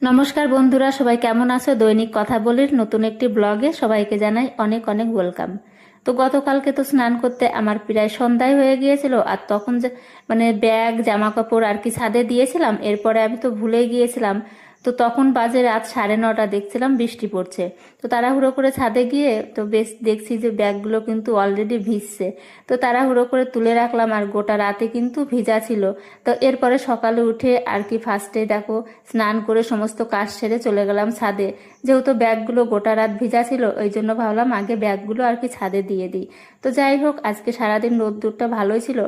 নমস্কার বন্ধুরা, সবাই কেমন আছো? দৈনিক কথা বলির নতুন একটি ব্লগে সবাইকে জানাই অনেক অনেক ওয়েলকাম। তো গতকালকে তো স্নান করতে আমার প্রায় সন্ধ্যায় হয়ে গিয়েছিল, আর তখন যে ব্যাগ জামা কাপড় আর কি ছাদে দিয়েছিলাম, এরপরে আমি তো ভুলে গিয়েছিলাম। তো তখন বাজে রাত 9:30, দেখছিলাম বৃষ্টি পড়ছে। তো তাড়াহুড়ো করে ছাদে গিয়ে তো বেশ দেখছি যে ব্যাগগুলো কিন্তু অলরেডি ভিজছে। তো তাড়াহুড়ো করে তুলে রাখলাম, আর গোটা রাতে কিন্তু ভিজা ছিল। তো এরপরে সকালে উঠে আর কি ফার্স্টে দেখো স্নান করে সমস্ত কাজ সেরে চলে গেলাম ছাদে। যেহেতু ব্যাগগুলো গোটা রাত ভিজা ছিল, ওই জন্য ভাবলাম আগে ব্যাগগুলো আর কি ছাদে দিয়ে দিই। তো যাই হোক, আজকে সারাদিন রোদ্দুরটা ভালোই ছিল।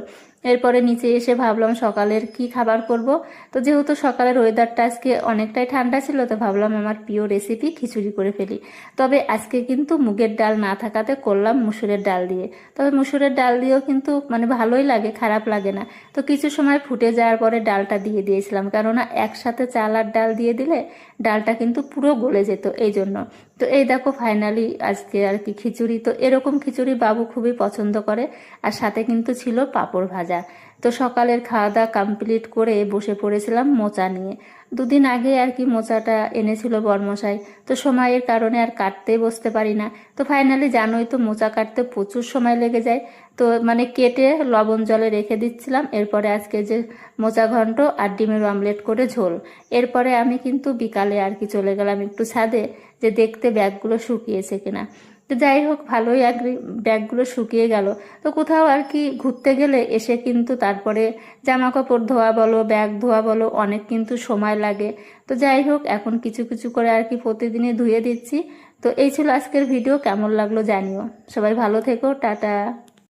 এরপরে নিচে এসে ভাবলাম সকালের কি খাবার করব। তো যেহেতু সকালের ওয়েদারটা আজকে অনেকটাই ঠান্ডা ছিল, তো ভাবলাম আমার প্রিয় রেসিপি খিচুড়ি করে ফেলি। তবে আজকে কিন্তু মুগের ডাল না থাকাতে করলাম মুসুরের ডাল দিয়ে। তবে মুসুরের ডাল দিয়েও কিন্তু ভালোই লাগে, খারাপ লাগে না। তো কিছু সময় ফুটে যাওয়ার পরে ডালটা দিয়ে দিয়েছিলাম, কেননা একসাথে চাল আর ডাল দিয়ে দিলে ডালটা কিন্তু পুরো গলে যেত, এই জন্য। তো এই দেখো ফাইনালি আজকে আর কি খিচুড়ি। তো এরকম খিচুড়ি বাবু খুবই পছন্দ করে, আর সাথে কিন্তু ছিল পাঁপড় ভাজা। তো সকালের খাওয়া দাওয়া কমপ্লিট করে বসে পড়েছিলাম মোচা নিয়ে। দুদিন আগে আর কি মোচাটা এনেছিল বরমশাই। তো সময়ের কারণে আর কাটতে বসতে পারি না। তো ফাইনালি জানোই তো মোচা কাটতে প্রচুর সময় লেগে যায়। তো কেটে লবণ জলে রেখে দিচ্ছিলাম। এরপরে আজকে যে মোচা ঘন্ট আর ডিমের অমলেট করে ঝোল। এরপরে আমি কিন্তু বিকালে আর কি চলে গেলাম একটু ছাদে, যে দেখতে ব্যাগগুলো শুকিয়েছে কিনা। তো যাই হোক, ভালোই আর কি ব্যাগগুলো শুকিয়ে গেল। তো কোথাও আর কি ঘুরতে গেলে এসে কিন্তু তারপরে জামা কাপড় ধোয়া বলো, ব্যাগ ধোয়া বলো, অনেক কিন্তু সময় লাগে। তো যাই হোক, এখন কিছু কিছু করে আর কি প্রতিদিনই ধুয়ে দিচ্ছি। তো এই ছিল আজকের ভিডিও, কেমন লাগলো জানিও। সবাই ভালো থেকো, টাটা।